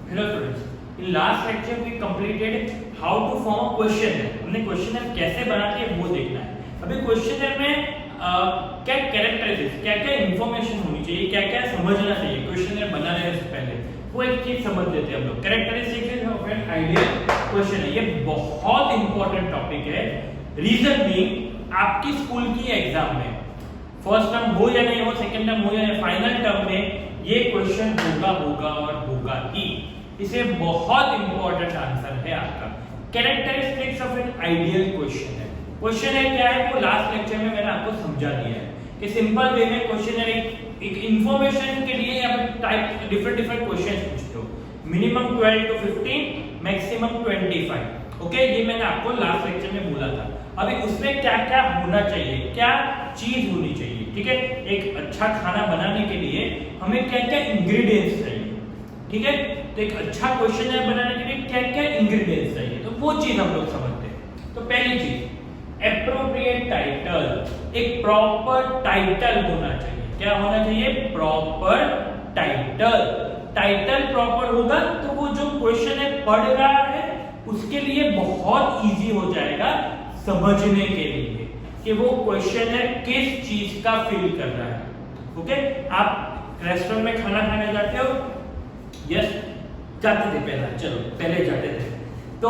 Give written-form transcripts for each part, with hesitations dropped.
Hello students, in last lecture we completed how to form a questionnaire. हमने questionnaire कैसे बनाते हैं वो देखना है। अभी क्वेश्चनर में क्या कैरेक्टरिस्टिक्स, क्या क्या इंफॉर्मेशन होनी चाहिए, क्या क्या समझना चाहिए क्वेश्चनर बनाने से पहले, वो एक चीज समझ लेते हैं हम लोग। Characteristics of an ideal question है, ये बहुत इंपॉर्टेंट टॉपिक है। रीजन बीइंग, आपकी स्कूल की एग्जाम में फर्स्ट टर्म हो या नहीं हो, सेकंड टर्म हो या फाइनल टर्म में ये क्वेश्चन होगा और होगा ही। इसे बहुत इंपॉर्टेंट आंसर है आपका। Characteristics of an ideal question है। क्वेश्चन है क्या है वो लास्ट लेक्चर में मैंने आपको समझा दिया है कि सिंपल वे में क्वेश्चन है एक इंफॉर्मेशन के लिए आप टाइप डिफरेंट क्वेश्चंस पूछते हो। Minimum 12 to 15, maximum 25। ओके, ये मैंने आपको लास्ट लेक्चर में बोला था। अभी उसमें क्या क्या होना चाहिए, क्या चीज होनी चाहिए, ठीक है। एक अच्छा खाना बनाने के लिए हमें क्या क्या इंग्रेडिएंट्स चाहिए, ठीक है। तो एक अच्छा क्वेश्चन बनाने के लिए क्या क्या इंग्रेडिएंट्स चाहिए, तो वो चीज हम लोग समझते हैं। तो पहली चीज एप्रोप्रिएट टाइटल, एक प्रॉपर टाइटल होना चाहिए। क्या होना चाहिए? Proper title. टाइटल प्रॉपर होगा तो वो जो क्वेश्चन है पढ़ रहा है उसके लिए बहुत इजी हो जाएगा समझने के लिए कि वो क्वेश्चन है किस चीज का फील कर रहा है। ओके, आप रेस्टोरेंट में खाना खाने जाते हो, यस जाते थे पहले जाते थे, तो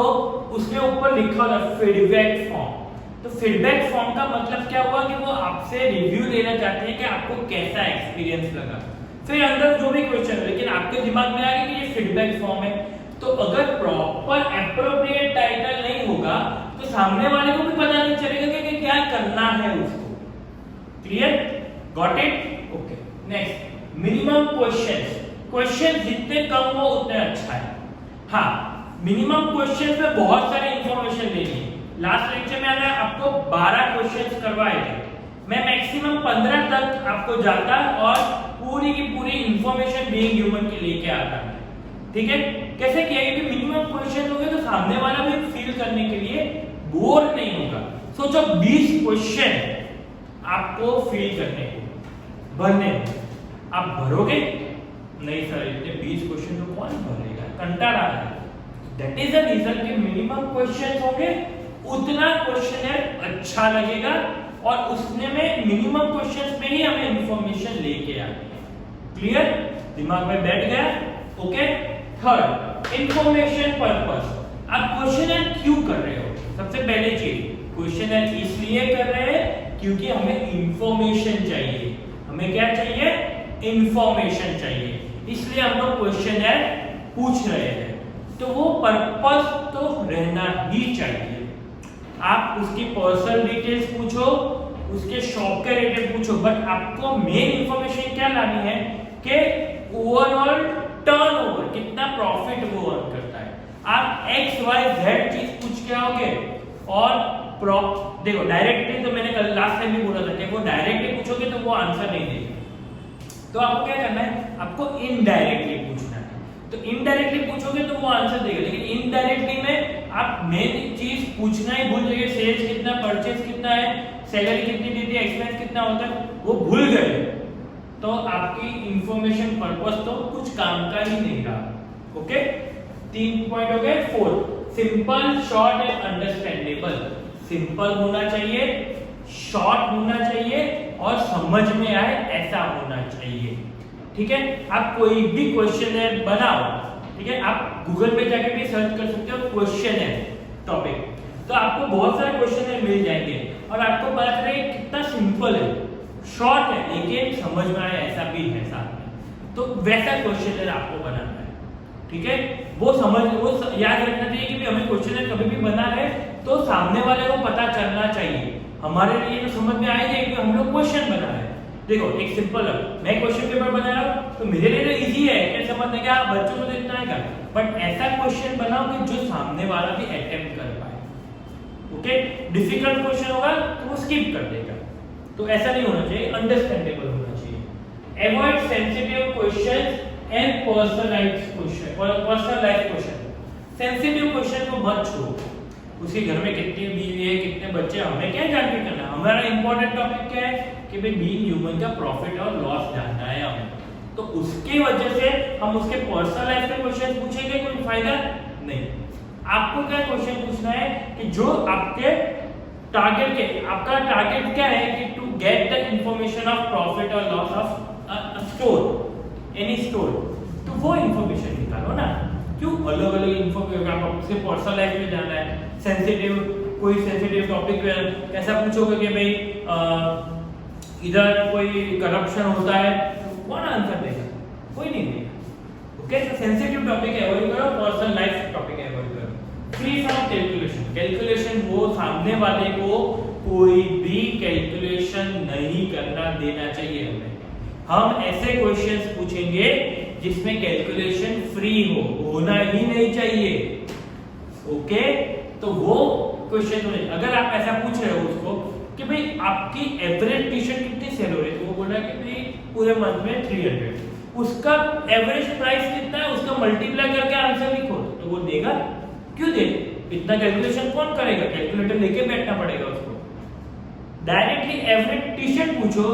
उसके ऊपर लिखा होता है फीडबैक फॉर्म। तो फीडबैक फॉर्म का मतलब क्या हुआ कि वो आपसे रिव्यू लेना चाहते हैं कि आपको कैसा एक्सपीरियंस लगा। फिर अंदर जो भी क्वेश्चन है, लेकिन आपके दिमाग में आ गया कि ये फीडबैक फॉर्म है। तो अगर प्रॉपर एप्रोप्रिएट टाइटल नहीं होगा तो सामने वाले को भी पता नहीं चलेगा कि क्या करना है उसको। Clear? Got it? Okay, next minimum questions. Question जितने कम हो उतने अच्छा है। हाँ, मिनिमम क्वेश्चन में बहुत सारी इंफॉर्मेशन देनी है। लास्ट लेक्चर में मैंने आपको 12 क्वेश्चंस करवाए थे, मैं मैक्सिमम 15 तक आपको जाता और पूरी की पूरी इंफॉर्मेशन बीइंग ह्यूमन की लेके आता है। ठीक है, कैसे किया? कि मिनिमम क्वेश्चन होंगे तो सामने वाला भी फील करने के लिए बोर नहीं होगा। सोचो 20 क्वेश्चन आपको फील करने को, भरने को, आप भरोगे? नहीं सर, इतने 20 क्वेश्चन तो कौन भरेगा, कंटाला है। दैट इज द रीजन कि मिनिमम क्वेश्चन होंगे उतना क्वेश्चनर अच्छा लगेगा और उसने में मिनिमम क्वेश्चंस में ही हमें इंफॉर्मेशन लेके आनी है। क्लियर? दिमाग में बैठ गया? ओके। Third, information purpose. आप क्वेश्चनर क्यों कर रहे हो? सबसे पहले चीज, क्वेश्चनर इसलिए कर रहे हैं क्योंकि हमें इंफॉर्मेशन चाहिए। हमें क्या चाहिए? इंफॉर्मेशन चाहिए, इसलिए हम लोग क्वेश्चनर पूछ रहे हैं। तो वो पर्पस तो रहना ही चाहिए। आप उसकी पर्सनल डिटेल्स पूछो, उसके शॉप के रिलेटेड पूछो, बट आपको मेन इंफॉर्मेशन क्या लानी है कि ओवरऑल टर्नओवर, कितना प्रॉफिट वो अर्न करता है। आप XYZ चीज पूछ के आओगे और देखो डायरेक्टली, तो मैंने कल लास्ट टाइम भी बोला था कि वो डायरेक्टली पूछोगे तो वो आंसर नहीं देगा। तो आपको क्या करना है? आपको इनडायरेक्टली पूछना है। तो इनडायरेक्टली पूछोगे तो वो आंसर देगा, लेकिन इनडायरेक्टली में आप मेन चीज पूछना ही भूल जाइए। सेल्स कितना, परचेज कितना है, सैलरी कितनी देती है, एक्सपेंस कितना होता है, वो भूल गए तो आपकी इंफॉर्मेशन पर्पस तो कुछ काम का ही नहीं रहा। ओके, 3 पॉइंट हो गए। 4, simple, short and understandable. Simple होना चाहिए, शॉर्ट होना चाहिए और समझ में आए ऐसा होना चाहिए। ठीक है, आप कोई भी क्वेश्चन है बनाओ, ठीक है, आप गूगल पे जाके भी सर्च कर सकते हो क्वेश्चन है टॉपिक, तो आपको बहुत सारे क्वेश्चन है मिल जाएंगे और आपको पता चलेगा कितना सिंपल है, शॉर्ट है, लेकिन समझ में आए ऐसा भी है साथ में। तो वैसा क्वेश्चन आपको बनाना है। ठीक है, वो याद रखना चाहिए कि हमें क्वेश्चन कभी भी बना है तो सामने वाले को पता चलना चाहिए। हमारे लिए तो समझ में आएगा कि हम लोग क्वेश्चन बना रहे हैं। देखो एक सिंपल है, मैं क्वेश्चन पेपर बना रहा हूं तो मेरे लिए तो इजी है कि समझने का, बच्चों को तो इतना आएगा, बट ऐसा क्वेश्चन बनाओ कि जो सामने वाला भी अटेम्प्ट कर पाए। ओके, डिफिकल्ट क्वेश्चन होगा तो वो स्किप कर देगा। तो ऐसा नहीं होना चाहिए, अंडरस्टैंडेबल होना चाहिए। Avoid sensitive questions and personalised question. Sensitive question को मत छोड़ो। उसके घर में कितनी बीवी है, कितने बच्चे, हमें क्या जान के करना। हमारा इंपॉर्टेंट टॉपिक क्या है कि भाई बीइंग ह्यूमन का प्रॉफिट और लॉस जानना है हमें। तो उसकी वजह से हम उसके पर्सनल लाइफ के क्वेश्चन पूछेंगे, कोई फायदा नहीं। आपको क्या क्वेश्चन पूछना है कि जो आपके टारगेट के, आपका टारगेट क्या है कि to get the information of profit और loss of store, any store, तो वो इंफॉर्मेशन निकालो ना। क्यों अलग अलग इंफॉर्मेशन, आप उसके पर्सनल लाइफ में जाना है, सेंसिटिव, कोई सेंसिटिव टॉपिक पे कैसा पूछोगे कि भाई इधर कोई करप्शन होता है, तो कौन आंसर देगा? कोई नहीं देगा। ओके, तो सेंसिटिव टॉपिक अवॉइड करो, पर्सनल लाइफ टॉपिक अवॉइड करो। फ्री फ्रॉम कैलकुलेशन, कैलकुलेशन वो सामने वाले को कोई भी कैलकुलेशन नहीं करना देना चाहिए हमें। हम ऐसे क्वेश्चंस पूछेंगे जिसमें कैलकुलेशन फ्री हो, होना ही नहीं चाहिए। ओके, तो वो क्वेश्चन होने, अगर आप ऐसा पूछ रहे हो उसको कि भाई आपकी एवरेज टी शर्ट कितनी सेल हो रही है, तो वो बोल रहा है कि भाई पूरे मंथ में 300, उसका एवरेज प्राइस कितना है, उसका मल्टीप्लाई करके आंसर लिखो, तो वो देगा? क्यों दे? इतना कैलकुलेशन कौन करेगा? कैलकुलेटर लेके बैठना पड़ेगा उसको। डायरेक्टली एवरेज टी शर्ट पूछो,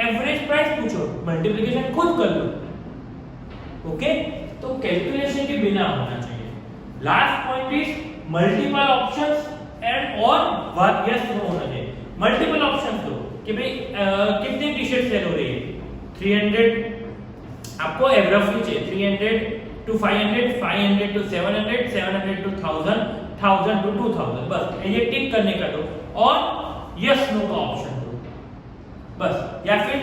एवरेज प्राइस पूछो, मल्टीप्लिकेशन खुद कर लो। ओके, तो कैलकुलेशन के बिना होना चाहिए। Last point is multiple options and और यस नो होना चाहिए। मल्टीपल ऑप्शंस दो कि भाई कितनी टी शर्ट सेल हो रही है, 300 आपको रफली चाहिए, 300 to 500, 500 to 700, 700 to 1000, 1000 to 2000, बस ये टिक करने का दो और यस नो का ऑप्शन दो बस। या फिर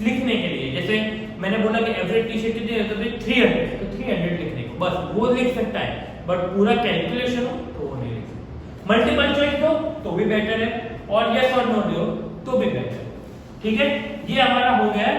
लिखने के लिए, जैसे मैंने बोला कि एवरेज टी शर्ट कितनी है, तो 300, तो 300 लिखने को बस, वो लिख सकता है, बट पूरा कैलकुलेशन हो तो वो नहीं लिख सकता। मल्टीपल चॉइस दो तो भी बेटर है, और यस और नो दो तो भी बेटर है। ठीक है, ये हमारा हो गया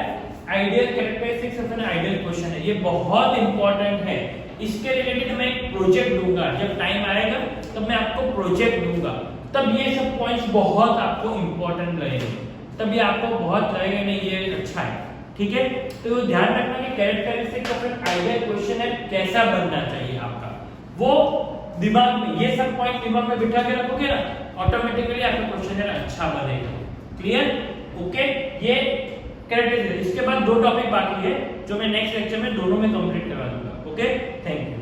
ideal characteristics of an ideal question है, ये बहुत इंपॉर्टेंट है। इसके रिलेटेड मैं एक प्रोजेक्ट दूंगा, जब टाइम आएगा तब मैं आपको प्रोजेक्ट दूंगा, तब ये सब पॉइंट्स बहुत आपको इंपॉर्टेंट लगेंगे, तब ये आपको बहुत लगेगा नहीं ये अच्छा है। ठीक है, तो ध्यान रखना कि characteristics of an ideal question है कैसा बनना चाहिए आपका, वो दिमाग में, ये सब पॉइंट दिमाग में बिठा के रखोगे ना, ऑटोमेटिकली आपका क्वेश्चन है अच्छा बनेगा। क्लियर? ओके, ये कैरेक्टरिस्टिक्स। इसके बाद 2 टॉपिक बाकी है जो मैं नेक्स्ट लेक्चर में दोनों में कंप्लीट करवा दूंगा। Okay, thank you.